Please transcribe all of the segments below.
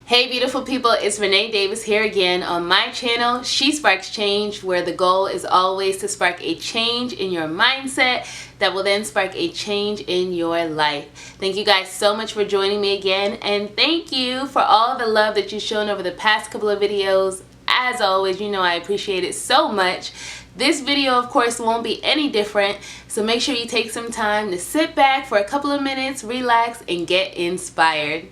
Hey beautiful people, it's Renee Davis here again on my channel, She Sparks Change, where the goal is always to spark a change in your mindset that will then spark a change in your life. Thank you guys so much for joining me again, and thank you for all the love that you've shown over the past couple of videos. As always, you know I appreciate it so much. This video, of course, won't be any different, so make sure you take some time to sit back for a couple of minutes, relax, and get inspired.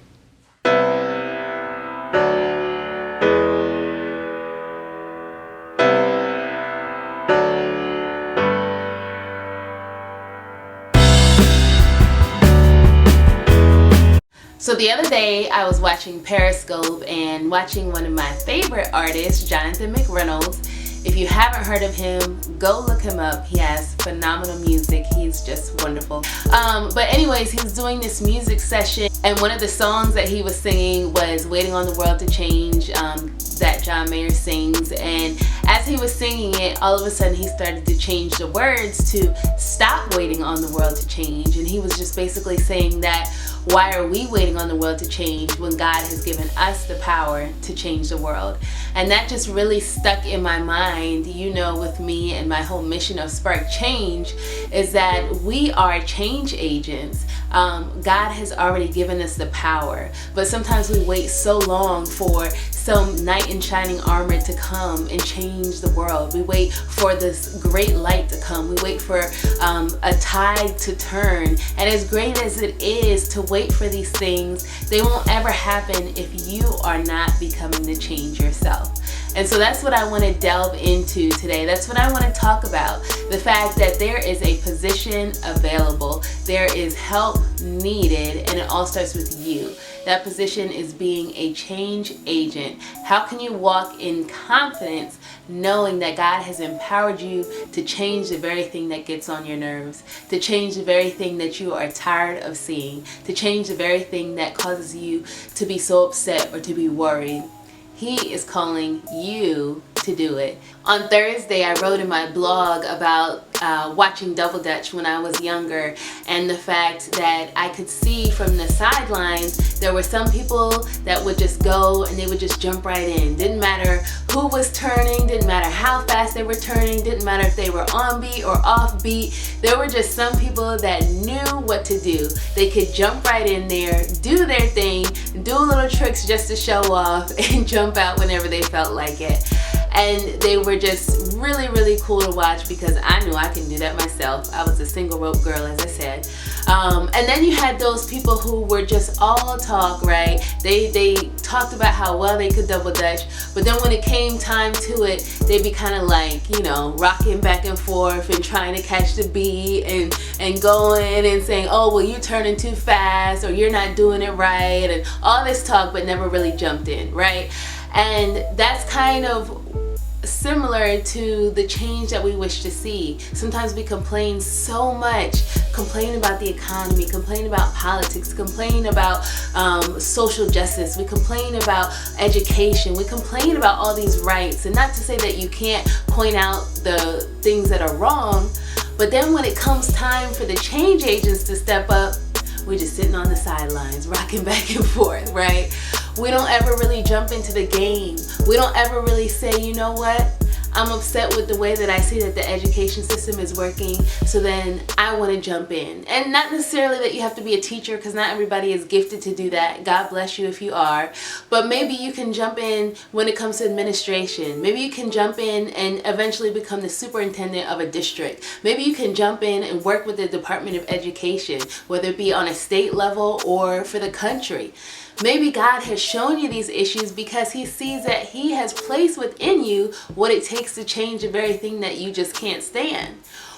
So the other day I was watching Periscope and watching one of my favorite artists, Jonathan McReynolds. If you haven't heard of him, go look him up. He has phenomenal music. He's just wonderful. But anyways, he was doing this music session, and one of the songs that he was singing was Waiting on the World to Change, that John Mayer sings. And as he was singing it, all of a sudden he started to change the words to stop waiting on the world to change. And he was just basically saying that, why are we waiting on the world to change when God has given us the power to change the world? And that just really stuck in my mind, you know, with me and my whole mission of Spark Change, is that we are change agents. God has already given us the power, but sometimes we wait so long for some knight in shining armor to come and change the world. We wait for this great light to come. We wait for a tide to turn. And as great as it is to wait for these things, they won't ever happen if you are not becoming the change yourself. And so that's what I want to delve into today. That's what I want to talk about. The fact that there is a position available, there is help needed, and it all starts with you. That position is being a change agent. How can you walk in confidence knowing that God has empowered you to change the very thing that gets on your nerves, to change the very thing that you are tired of seeing, to change the very thing that causes you to be so upset or to be worried? He is calling you to do it. On Thursday, I wrote in my blog about watching Double Dutch when I was younger, and the fact that I could see from the sidelines there were some people that would just go and they would just jump right in. Didn't matter who was turning, didn't matter how fast they were turning, didn't matter if they were on beat or off beat. There were just some people that knew what to do. They could jump right in there, do their thing, do little tricks just to show off, and jump out whenever they felt like it. And they were just really, really cool to watch because I knew I can do that myself. I was a single rope girl, as I said. And then you had those people who were just all talk, right? They talked about how well they could double dutch, but then when it came time to it, they'd be kind of like, you know, rocking back and forth and trying to catch the beat and going and saying, oh, well, you're turning too fast, or you're not doing it right, and all this talk, but never really jumped in, right? And that's kind of similar to the change that we wish to see. Sometimes we complain so much, complain about the economy, complain about politics, complain about social justice, we complain about education, we complain about all these rights. And not to say that you can't point out the things that are wrong, but then when it comes time for the change agents to step up, we're just sitting on the sidelines, rocking back and forth, right? We don't ever really jump into the game. We don't ever really say, you know what? I'm upset with the way that I see that the education system is working, so then I want to jump in. And not necessarily that you have to be a teacher, because not everybody is gifted to do that. God bless you if you are. But maybe you can jump in when it comes to administration. Maybe you can jump in and eventually become the superintendent of a district. Maybe you can jump in and work with the Department of Education, whether it be on a state level or for the country. Maybe God has shown you these issues because he sees that he has placed within you what it takes to change the very thing that you just can't stand.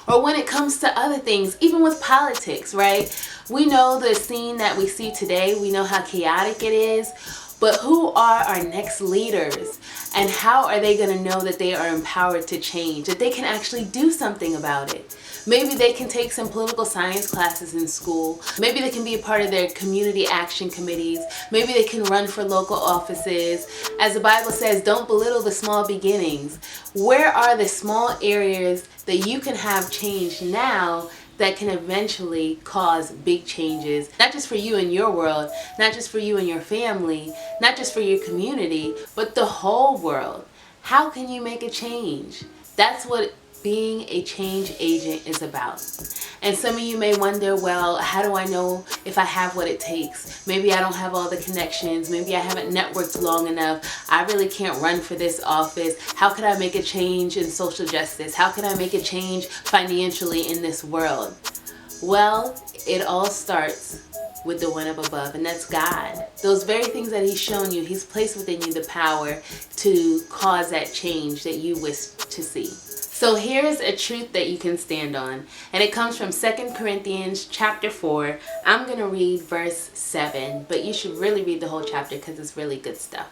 Or when it comes to other things, even with politics, right? We know the scene that we see today. We know how chaotic it is. But who are our next leaders? And how are they going to know that they are empowered to change, that they can actually do something about it? Maybe they can take some political science classes in school. Maybe they can be a part of their community action committees. Maybe they can run for local offices. As the Bible says, don't belittle the small beginnings. Where are the small areas that you can have change now that can eventually cause big changes, not just for you and your world, not just for you and your family, not just for your community, but the whole world. How can you make a change? That's what being a change agent is about. And some of you may wonder, well, how do I know if I have what it takes? Maybe I don't have all the connections. Maybe I haven't networked long enough. I really can't run for this office. How could I make a change in social justice? How can I make a change financially in this world? Well, it all starts with the one up above, and that's God. Those very things that He's shown you, He's placed within you the power to cause that change that you wish to see. So here's a truth that you can stand on, and it comes from 2 Corinthians chapter 4. I'm going to read verse 7, but you should really read the whole chapter because it's really good stuff.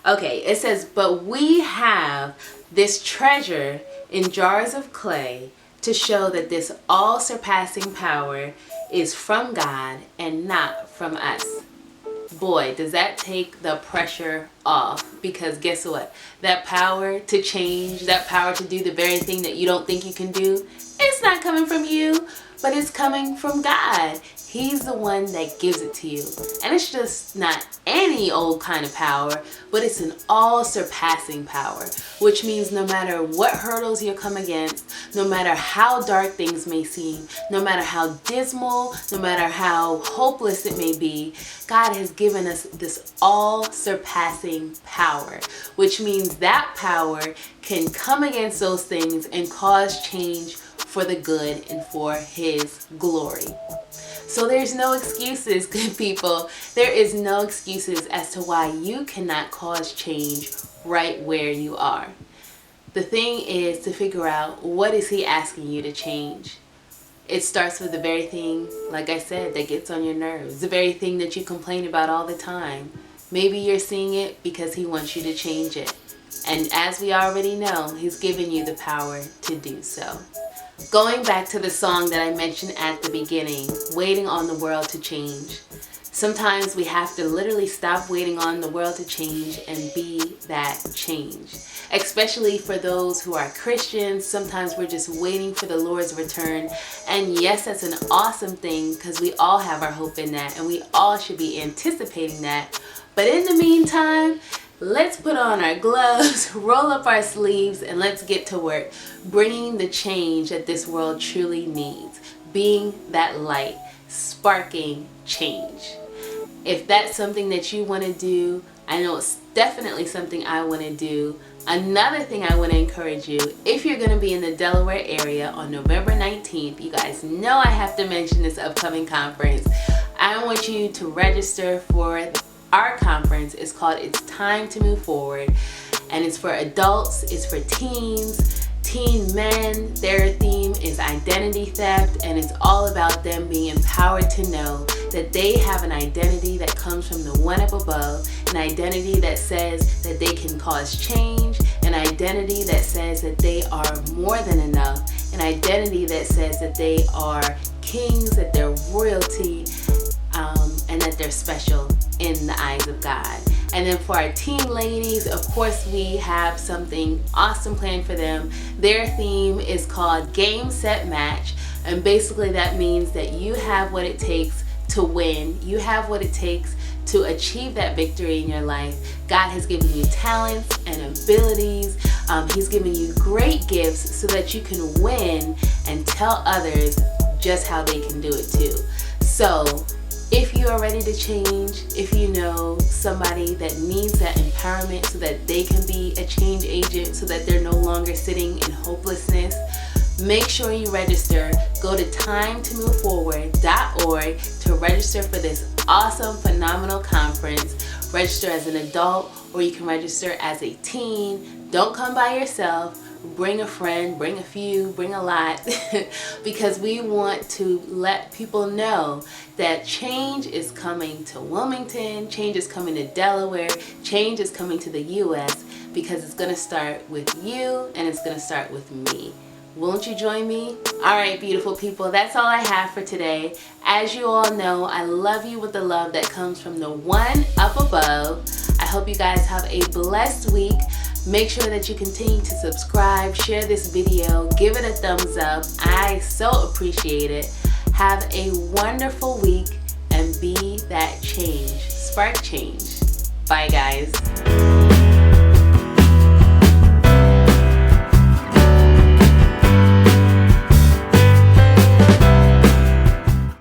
Okay, it says, "But we have this treasure in jars of clay to show that this all-surpassing power is from God and not from us." Boy, does that take the pressure off, because guess what? That power to change, that power to do the very thing that you don't think you can do, it's not coming from you, but it's coming from God. He's the one that gives it to you. And it's just not any old kind of power, but it's an all-surpassing power, which means no matter what hurdles you come against, no matter how dark things may seem, no matter how dismal, no matter how hopeless it may be, God has given us this all-surpassing power, which means that power can come against those things and cause change for the good and for His glory. So there's no excuses, good people. There is no excuses as to why you cannot cause change right where you are. The thing is to figure out, what is He asking you to change? It starts with the very thing, like I said, that gets on your nerves. The very thing that you complain about all the time. Maybe you're seeing it because He wants you to change it. And as we already know, He's given you the power to do so. Going back to the song that I mentioned at the beginning, waiting on the world to change. Sometimes we have to literally stop waiting on the world to change and be that change. Especially for those who are Christians, sometimes we're just waiting for the Lord's return. And yes, that's an awesome thing, because we all have our hope in that and we all should be anticipating that. But in the meantime, let's put on our gloves, roll up our sleeves, and let's get to work, bringing the change that this world truly needs, being that light, sparking change. If that's something that you want to do, I know it's definitely something I want to do. Another thing I want to encourage you, if you're going to be in the Delaware area on November 19th, you guys know I have to mention this upcoming conference. I want you to register for our conference. Is called It's Time to Move Forward, and it's for adults, it's for teens, teen men. Their theme is identity theft, and it's all about them being empowered to know that they have an identity that comes from the one up above, an identity that says that they can cause change, an identity that says that they are more than enough, an identity that says that they are kings, that they're royalty, and that they're special in the eyes of God. And then for our teen ladies, of course, we have something awesome planned for them. Their theme is called Game, Set, Match. And basically that means that you have what it takes to win. You have what it takes to achieve that victory in your life. God has given you talents and abilities. He's given you great gifts so that you can win and tell others just how they can do it too. So if you are ready to change, if you know somebody that needs that empowerment so that they can be a change agent, so that they're no longer sitting in hopelessness, make sure you register. Go to timetomoveforward.org to register for this awesome, phenomenal conference. Register as an adult, or you can register as a teen. Don't come by yourself. Bring a friend, bring a few, bring a lot, because we want to let people know that change is coming to Wilmington, change is coming to Delaware, change is coming to the U.S., because it's going to start with you and it's going to start with me. Won't you join me? Alright, beautiful people, that's all I have for today. As you all know, I love you with the love that comes from the one up above. I hope you guys have a blessed week. Make sure that you continue to subscribe, share this video, give it a thumbs up. I so appreciate it. Have a wonderful week and be that change. Spark change. Bye guys.